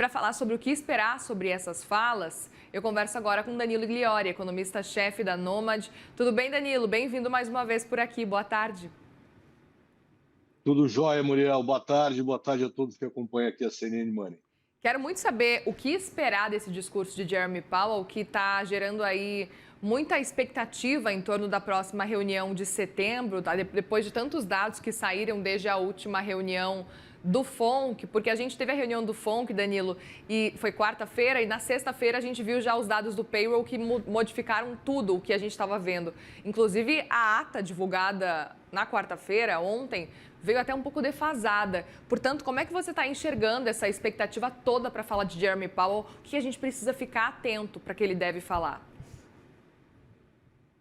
para falar sobre o que esperar sobre essas falas, eu converso agora com Danilo Gliori, economista-chefe da Nomad. Tudo bem, Danilo? Bem-vindo mais uma vez por aqui. Boa tarde. Tudo jóia, Muriel. Boa tarde a todos que acompanham aqui a CNN Money. Quero muito saber o que esperar desse discurso de Jeremy Powell, que está gerando aí muita expectativa em torno da próxima reunião de setembro, tá? Depois de tantos dados que saíram desde a última reunião do FONC, porque a gente teve a reunião do FONC, Danilo, e foi quarta-feira, e na sexta-feira a gente viu já os dados do payroll que modificaram tudo o que a gente estava vendo. Inclusive, a ata divulgada na quarta-feira, ontem, veio até um pouco defasada. Portanto, como é que você está enxergando essa expectativa toda para falar de Jeremy Powell? O que a gente precisa ficar atento para que ele deve falar?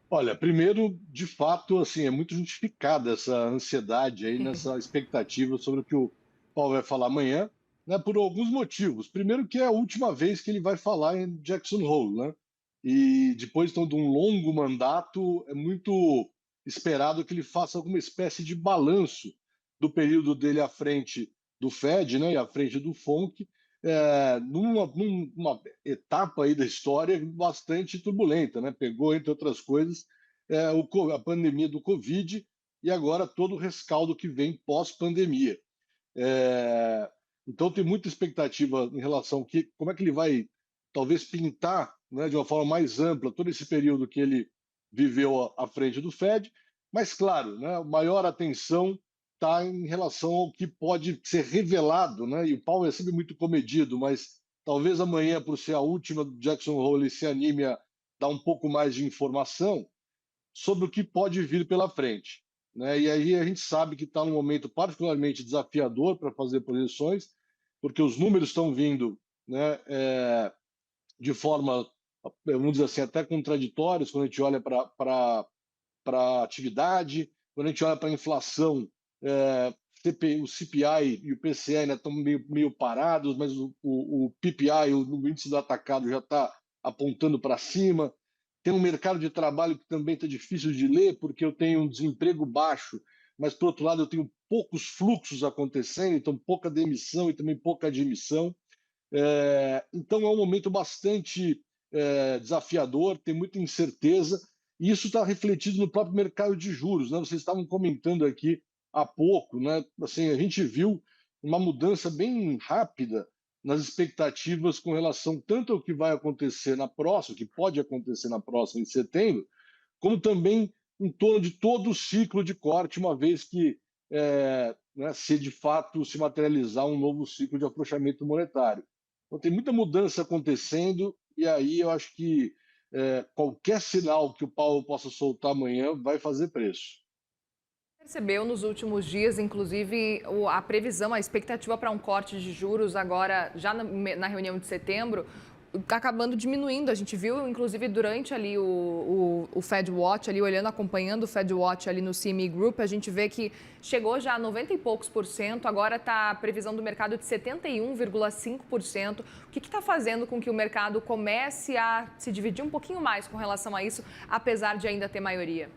Olha, primeiro, de fato, assim, é muito justificada essa ansiedade aí nessa expectativa sobre o que o Paulo vai falar amanhã, né, por alguns motivos. Primeiro, que é a última vez que ele vai falar em Jackson Hole, né? E depois então, de um longo mandato, é muito esperado que ele faça alguma espécie de balanço do período dele à frente do Fed, né, e à frente do FONC, numa etapa aí da história bastante turbulenta, né? Pegou, entre outras coisas, a pandemia do Covid e agora todo o rescaldo que vem pós-pandemia. É, então tem muita expectativa em relação a como é que ele vai talvez pintar, né, de uma forma mais ampla todo esse período que ele viveu à frente do Fed, mas claro, né, a maior atenção está em relação ao que pode ser revelado, né, e o Powell é sempre muito comedido, mas talvez amanhã, por ser a última do Jackson Hole, se anime a dar um pouco mais de informação sobre o que pode vir pela frente, né? E aí a gente sabe que está num momento particularmente desafiador para fazer projeções, porque os números estão vindo, né, de forma, vamos dizer assim, até contraditórios quando a gente olha para a atividade, quando a gente olha para a inflação, o CPI e o PCE ainda estão meio parados, mas o PPI, o índice do atacado, já está apontando para cima. Tem um mercado de trabalho que também está difícil de ler, porque eu tenho um desemprego baixo, mas, por outro lado, eu tenho poucos fluxos acontecendo, então pouca demissão e também pouca admissão. Então, é um momento bastante desafiador, tem muita incerteza, e isso está refletido no próprio mercado de juros, né? Vocês estavam comentando aqui há pouco, né? Assim, a gente viu uma mudança bem rápida nas expectativas com relação tanto ao que vai acontecer na próxima, que pode acontecer na próxima em setembro, como também em torno de todo o ciclo de corte, uma vez que, né, se de fato se materializar um novo ciclo de afrouxamento monetário. Então, tem muita mudança acontecendo, e aí eu acho que qualquer sinal que o Paulo possa soltar amanhã vai fazer preço. Percebeu nos últimos dias, inclusive, a previsão, a expectativa para um corte de juros agora, já na reunião de setembro, está acabando diminuindo. A gente viu, inclusive, durante ali o Fed Watch, ali olhando, acompanhando o Fed Watch ali no CME Group, a gente vê que chegou já a 90 e poucos por cento, agora está a previsão do mercado de 71,5%. O que está fazendo com que o mercado comece a se dividir um pouquinho mais com relação a isso, apesar de ainda ter maioria?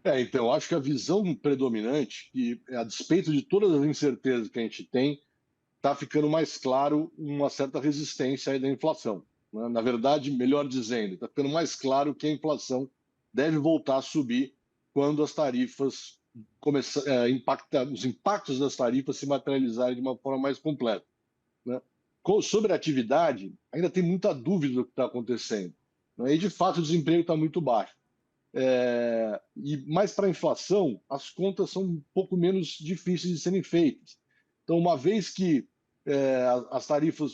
Então, acho que a visão predominante, que a despeito de todas as incertezas que a gente tem, está ficando mais claro uma certa resistência aí da inflação, né? Na verdade, melhor dizendo, está ficando mais claro que a inflação deve voltar a subir quando as tarifas os impactos das tarifas se materializarem de uma forma mais completa, né? Sobre a atividade, ainda tem muita dúvida do que está acontecendo, né? E, de fato, o desemprego está muito baixo. Mas para a inflação, as contas são um pouco menos difíceis de serem feitas. Então, uma vez que as tarifas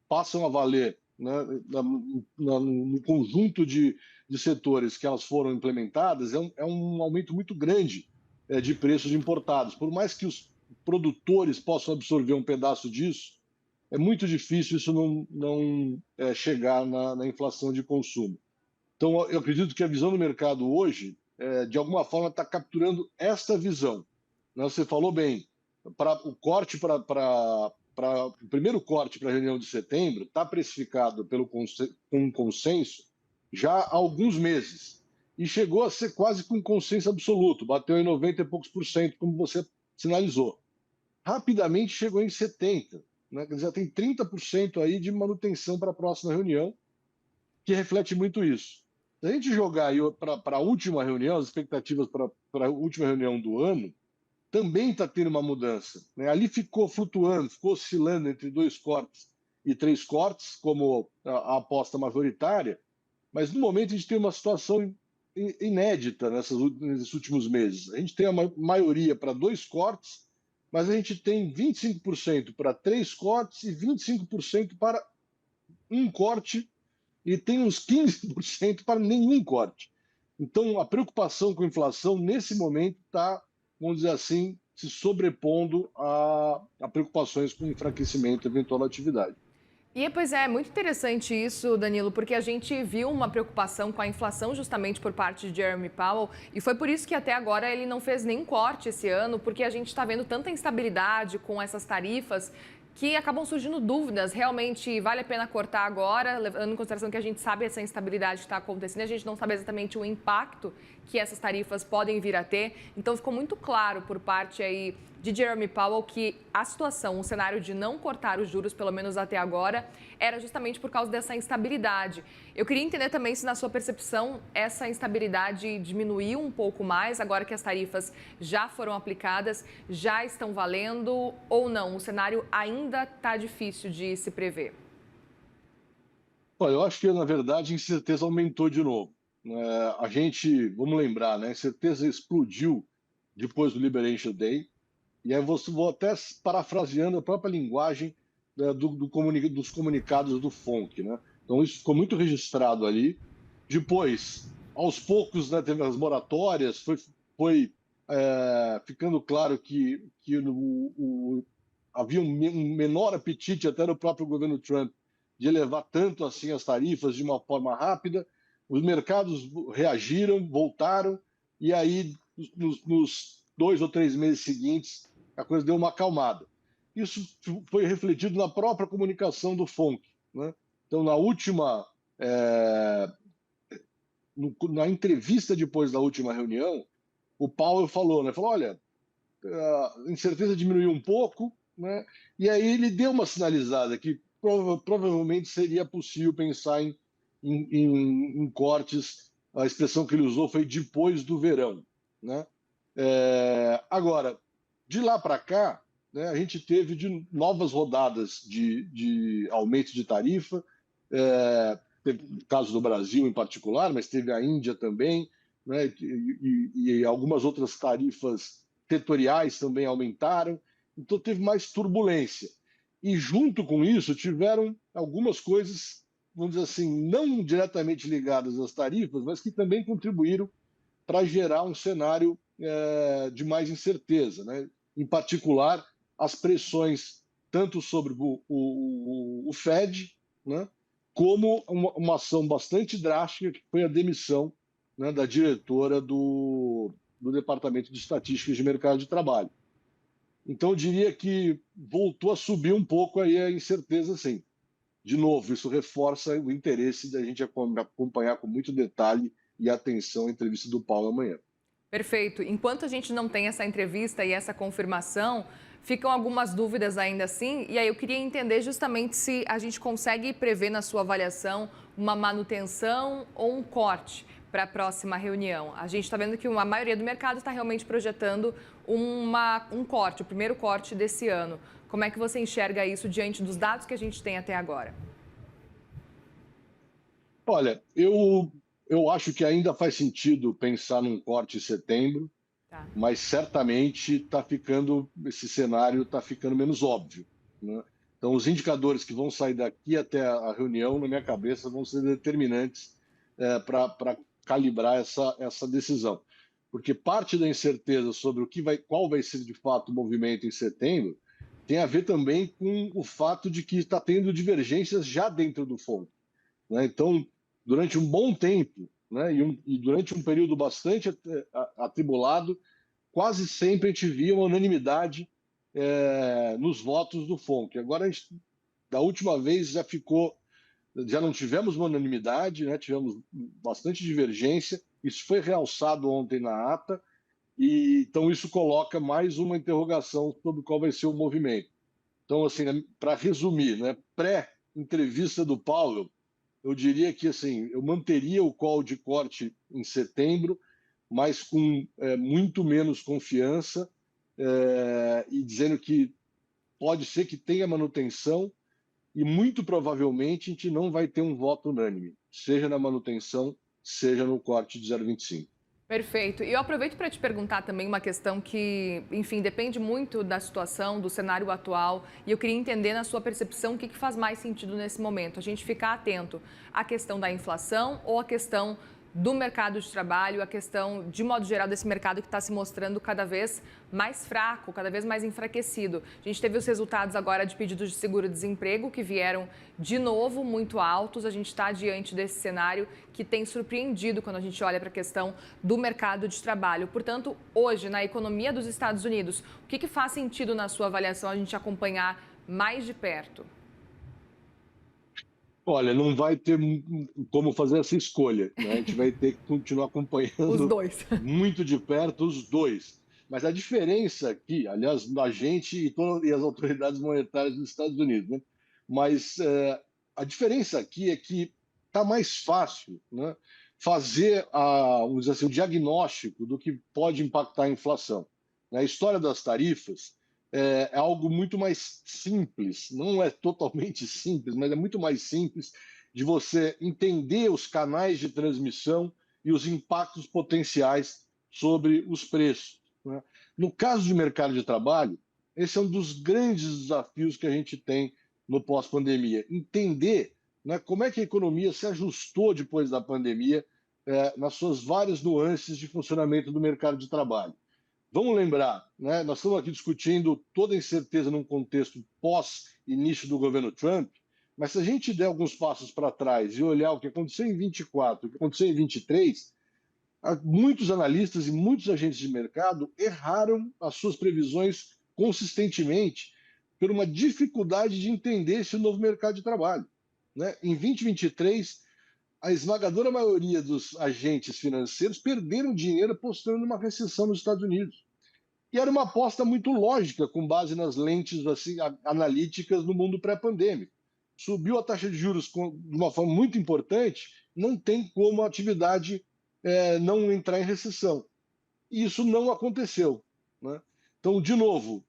passam a valer, né, no conjunto de setores que elas foram implementadas, é um aumento muito grande de preços importados. Por mais que os produtores possam absorver um pedaço disso, é muito difícil isso não chegar na inflação de consumo. Então, eu acredito que a visão do mercado hoje, de alguma forma, está capturando esta visão, né? Você falou bem, para o corte o primeiro corte para a reunião de setembro está precificado com um consenso já há alguns meses e chegou a ser quase com um consenso absoluto, bateu em 90 e poucos por cento, como você sinalizou. Rapidamente chegou em 70. né? Quer dizer, já tem 30% aí de manutenção para a próxima reunião, que reflete muito isso. Se a gente jogar para a última reunião, as expectativas para a última reunião do ano, também está tendo uma mudança, né? Ali ficou flutuando, ficou oscilando entre 2 cortes e 3 cortes, como a aposta majoritária, mas no momento a gente tem uma situação inédita nesses últimos meses. A gente tem a maioria para 2 cortes, mas a gente tem 25% para 3 cortes e 25% para um corte, e tem uns 15% para nenhum corte. Então, a preocupação com a inflação, nesse momento, está, vamos dizer assim, se sobrepondo a preocupações com enfraquecimento e eventual atividade. Pois é, muito interessante isso, Danilo, porque a gente viu uma preocupação com a inflação justamente por parte de Jeremy Powell e foi por isso que até agora ele não fez nenhum corte esse ano, porque a gente está vendo tanta instabilidade com essas tarifas que acabam surgindo dúvidas. Realmente vale a pena cortar agora, levando em consideração que a gente sabe essa instabilidade que está acontecendo, a gente não sabe exatamente o impacto que essas tarifas podem vir a ter. Então ficou muito claro por parte aí de Jeremy Powell que a situação, o cenário de não cortar os juros, pelo menos até agora, era justamente por causa dessa instabilidade. Eu queria entender também se, na sua percepção, essa instabilidade diminuiu um pouco mais, agora que as tarifas já foram aplicadas, já estão valendo ou não? O cenário ainda está difícil de se prever. Olha, eu acho que, na verdade, a incerteza aumentou de novo. A gente, vamos lembrar, né, a incerteza explodiu depois do Liberation Day. E aí vou até parafraseando a própria linguagem, né, dos comunicados do FONC, né? Então isso ficou muito registrado ali. Depois, aos poucos, né, teve as moratórias, foi ficando claro que havia um menor apetite até no próprio governo Trump de elevar tanto assim as tarifas de uma forma rápida. Os mercados reagiram, voltaram, e aí nos 2 ou 3 meses seguintes a coisa deu uma acalmada. Isso foi refletido na própria comunicação do FONC, né? Então, na entrevista depois da última reunião, o Powell falou, né? Falou, olha, a incerteza diminuiu um pouco, né? E aí ele deu uma sinalizada que provavelmente seria possível pensar em cortes. A expressão que ele usou foi depois do verão, né? Agora, de lá para cá, né, a gente teve novas rodadas de aumento de tarifa, teve o caso do Brasil em particular, mas teve a Índia também, né, e algumas outras tarifas setoriais também aumentaram, então teve mais turbulência. E junto com isso tiveram algumas coisas, vamos dizer assim, não diretamente ligadas às tarifas, mas que também contribuíram para gerar um cenário de mais incerteza, né? Em particular, as pressões tanto sobre o Fed, né, como uma ação bastante drástica, que foi a demissão, né, da diretora do Departamento de Estatísticas de Mercado de Trabalho. Então, eu diria que voltou a subir um pouco aí a incerteza, sim. De novo, isso reforça o interesse da gente acompanhar com muito detalhe e atenção a entrevista do Paulo amanhã. Perfeito. Enquanto a gente não tem essa entrevista e essa confirmação, ficam algumas dúvidas ainda assim. E aí eu queria entender justamente se a gente consegue prever na sua avaliação uma manutenção ou um corte para a próxima reunião. A gente está vendo que a maioria do mercado está realmente projetando um corte, o primeiro corte desse ano. Como é que você enxerga isso diante dos dados que a gente tem até agora? Olha, eu acho que ainda faz sentido pensar num corte em setembro, Tá. mas certamente esse cenário está ficando menos óbvio, né? Então, os indicadores que vão sair daqui até a reunião, na minha cabeça, vão ser determinantes para calibrar essa decisão. Porque parte da incerteza sobre qual vai ser de fato o movimento em setembro tem a ver também com o fato de que está tendo divergências já dentro do FONC, né? Então, durante um bom tempo, né, e durante um período bastante atribulado, quase sempre a gente via uma unanimidade nos votos do FONC. Agora, da última vez, já não tivemos uma unanimidade, né, tivemos bastante divergência. Isso foi realçado ontem na ata, e então isso coloca mais uma interrogação sobre qual vai ser o movimento. Então, assim, para resumir, né, pré-entrevista do Powell, eu diria que assim, eu manteria o call de corte em setembro, mas com muito menos confiança, e dizendo que pode ser que tenha manutenção e muito provavelmente a gente não vai ter um voto unânime, seja na manutenção, seja no corte de 0,25. Perfeito. E eu aproveito para te perguntar também uma questão que, enfim, depende muito da situação, do cenário atual, e eu queria entender na sua percepção o que faz mais sentido nesse momento. A gente ficar atento à questão da inflação ou à questão do mercado de trabalho, a questão, de modo geral, desse mercado que está se mostrando cada vez mais fraco, cada vez mais enfraquecido. A gente teve os resultados agora de pedidos de seguro-desemprego que vieram de novo muito altos. A gente está diante desse cenário que tem surpreendido quando a gente olha para a questão do mercado de trabalho. Portanto, hoje, na economia dos Estados Unidos, o que faz sentido na sua avaliação a gente acompanhar mais de perto? Olha, não vai ter como fazer essa escolha, né? A gente vai ter que continuar Os acompanhando dois. muito de perto os dois. Mas a diferença aqui, aliás, a gente e as autoridades monetárias dos Estados Unidos, né? Mas a diferença aqui é que está mais fácil, né, fazer vamos dizer assim, o diagnóstico do que pode impactar a inflação. A história das tarifas é algo muito mais simples, não é totalmente simples, mas é muito mais simples de você entender os canais de transmissão e os impactos potenciais sobre os preços, né? No caso de mercado de trabalho, esse é um dos grandes desafios que a gente tem no pós-pandemia. Entender, né, como é que a economia se ajustou depois da pandemia, nas suas várias nuances de funcionamento do mercado de trabalho. Vamos lembrar, né, nós estamos aqui discutindo toda a incerteza num contexto pós-início do governo Trump, mas se a gente der alguns passos para trás e olhar o que aconteceu em 24, o que aconteceu em 23, muitos analistas e muitos agentes de mercado erraram as suas previsões consistentemente por uma dificuldade de entender esse novo mercado de trabalho, né? Em 2023, a esmagadora maioria dos agentes financeiros perderam dinheiro apostando numa recessão nos Estados Unidos. E era uma aposta muito lógica, com base nas lentes assim, analíticas do mundo pré-pandêmico. Subiu a taxa de juros de uma forma muito importante, não tem como a atividade não entrar em recessão. E isso não aconteceu, né? Então, de novo,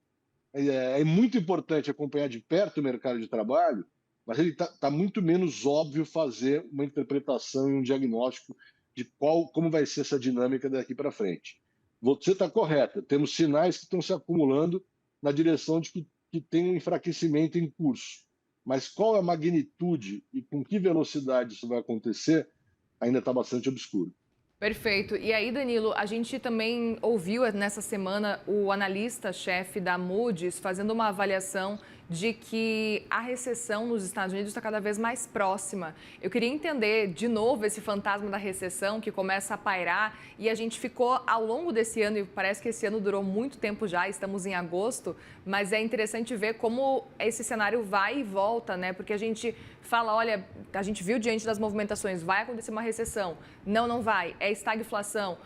é muito importante acompanhar de perto o mercado de trabalho, mas ele está muito menos óbvio fazer uma interpretação e um diagnóstico de como vai ser essa dinâmica daqui para frente. Você está correta, temos sinais que estão se acumulando na direção de que tem um enfraquecimento em curso. Mas qual é a magnitude e com que velocidade isso vai acontecer ainda está bastante obscuro. Perfeito. E aí, Danilo, a gente também ouviu nessa semana o analista-chefe da Moody's fazendo uma avaliação de que a recessão nos Estados Unidos está cada vez mais próxima. Eu queria entender de novo esse fantasma da recessão que começa a pairar e a gente ficou ao longo desse ano, e parece que esse ano durou muito tempo já, estamos em agosto, mas é interessante ver como esse cenário vai e volta, né? Porque a gente fala, olha, a gente viu diante das movimentações, vai acontecer uma recessão. Não, não vai. É estagflação.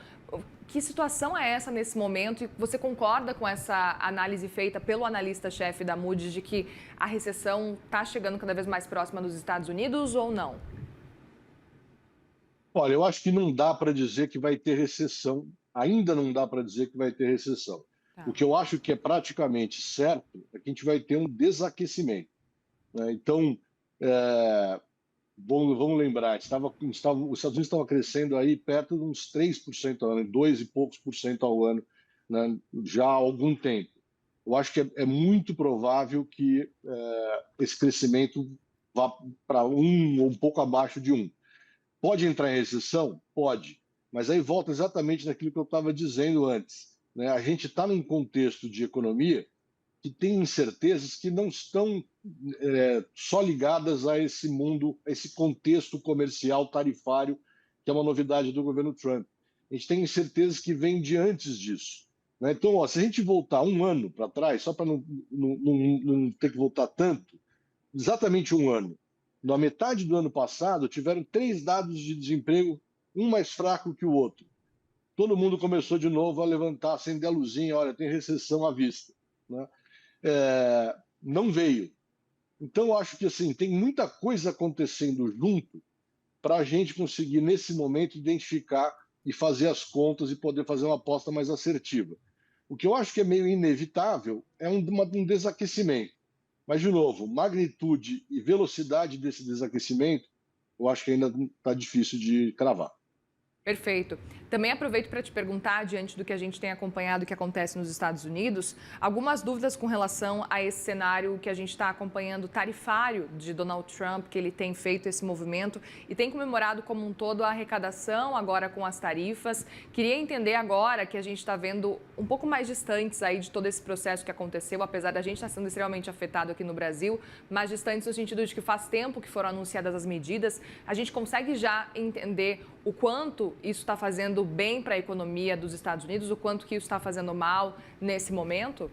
Que situação é essa nesse momento? E você concorda com essa análise feita pelo analista-chefe da Moody's de que a recessão está chegando cada vez mais próxima dos Estados Unidos ou não? Olha, eu acho que não dá para dizer que vai ter recessão, ainda não dá para dizer que vai ter recessão. O Tá. que eu acho que é praticamente certo é que a gente vai ter um desaquecimento, né? Então, é, vamos lembrar, os Estados Unidos estavam crescendo aí perto de uns 3% ao ano, 2 e poucos por cento ao ano, né, já há algum tempo. Eu acho que é muito provável que esse crescimento vá para um ou um pouco abaixo de um. Pode entrar em recessão? Pode. Mas aí volta exatamente naquilo que eu estava dizendo antes, né? A gente está num contexto de economia que tem incertezas que não estão só ligadas a esse mundo, a esse contexto comercial tarifário, que é uma novidade do governo Trump. A gente tem incertezas que vêm de antes disso, né? Então, ó, se a gente voltar um ano para trás, só para não ter que voltar tanto, exatamente um ano, na metade do ano passado, tiveram 3 dados de desemprego, um mais fraco que o outro. Todo mundo começou de novo a levantar, acender a luzinha, olha, tem recessão à vista, né? não veio. Então, eu acho que assim, tem muita coisa acontecendo junto para a gente conseguir, nesse momento, identificar e fazer as contas e poder fazer uma aposta mais assertiva. O que eu acho que é meio inevitável é um desaquecimento. Mas, de novo, magnitude e velocidade desse desaquecimento, eu acho que ainda está difícil de cravar. Perfeito. Também aproveito para te perguntar, diante do que a gente tem acompanhado que acontece nos Estados Unidos, algumas dúvidas com relação a esse cenário que a gente está acompanhando tarifário de Donald Trump, que ele tem feito esse movimento e tem comemorado como um todo a arrecadação agora com as tarifas. Queria entender agora que a gente está vendo um pouco mais distantes aí de todo esse processo que aconteceu, apesar da gente estar sendo extremamente afetado aqui no Brasil, mais distantes no sentido de que faz tempo que foram anunciadas as medidas, a gente consegue já entender o quanto isso está fazendo bem para a economia dos Estados Unidos, o quanto que isso está fazendo mal nesse momento?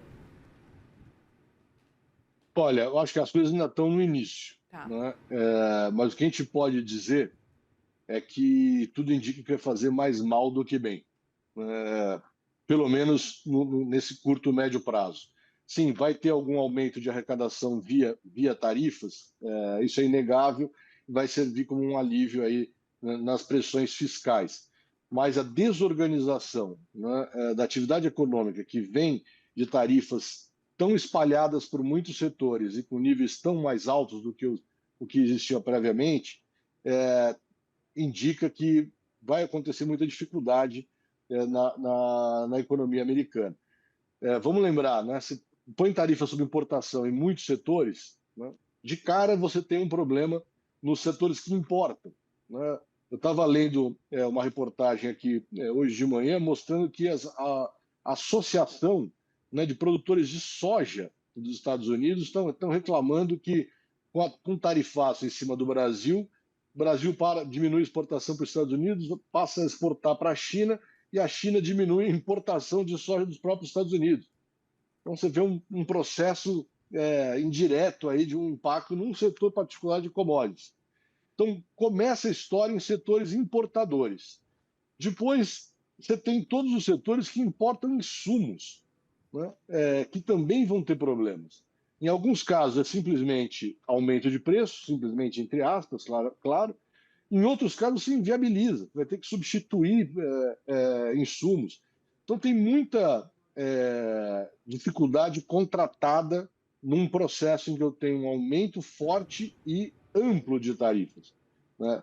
Olha, eu acho que as coisas ainda estão no início, Tá. né? Mas o que a gente pode dizer é que tudo indica que vai fazer mais mal do que bem, é, pelo menos nesse curto, médio prazo. Sim, vai ter algum aumento de arrecadação via tarifas, isso é inegável, vai servir como um alívio aí, né, nas pressões fiscais. Mas a desorganização, né, da atividade econômica que vem de tarifas tão espalhadas por muitos setores e com níveis tão mais altos do que o que existia previamente, indica que vai acontecer muita dificuldade na economia americana. Vamos lembrar, né, se põe tarifa sobre importação em muitos setores, né, de cara você tem um problema nos setores que importam, né? Eu estava lendo uma reportagem aqui hoje de manhã mostrando que a associação, né, de produtores de soja dos Estados Unidos estão reclamando que com tarifaço em cima do Brasil, o Brasil diminui a exportação para os Estados Unidos, passa a exportar para a China e a China diminui a importação de soja dos próprios Estados Unidos. Então você vê um processo indireto aí de um impacto num setor particular de commodities. Então começa a história em setores importadores. Depois você tem todos os setores que importam insumos, né, que também vão ter problemas. Em alguns casos é simplesmente aumento de preço, simplesmente entre aspas, claro. Em outros casos se inviabiliza, vai ter que substituir insumos. Então tem muita dificuldade contratada num processo em que eu tenho um aumento forte e amplo de tarifas, né?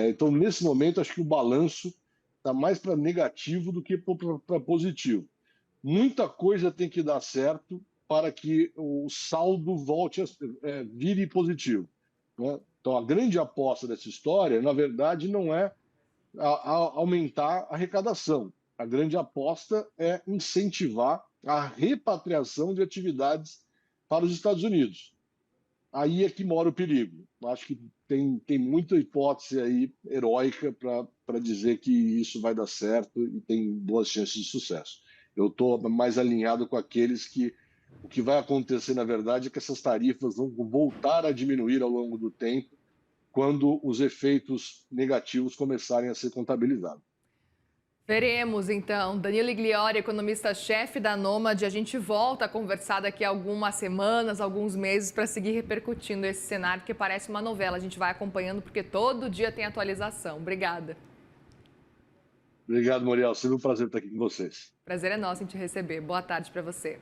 Então, nesse momento, acho que o balanço está mais para negativo do que para positivo. Muita coisa tem que dar certo para que o saldo vire positivo, né? Então, a grande aposta dessa história, na verdade, não é aumentar a arrecadação. A grande aposta é incentivar a repatriação de atividades para os Estados Unidos. Aí é que mora o perigo. Acho que tem muita hipótese aí heróica para dizer que isso vai dar certo e tem boas chances de sucesso. Eu estou mais alinhado com aqueles que o que vai acontecer, na verdade, é que essas tarifas vão voltar a diminuir ao longo do tempo, quando os efeitos negativos começarem a ser contabilizados. Veremos, então. Danilo Igliori, economista-chefe da Nômade. A gente volta a conversar daqui a algumas semanas, alguns meses, para seguir repercutindo esse cenário, que parece uma novela. A gente vai acompanhando, porque todo dia tem atualização. Obrigada. Obrigado, Muriel. Sempre um prazer estar aqui com vocês. Prazer é nosso em te receber. Boa tarde para você.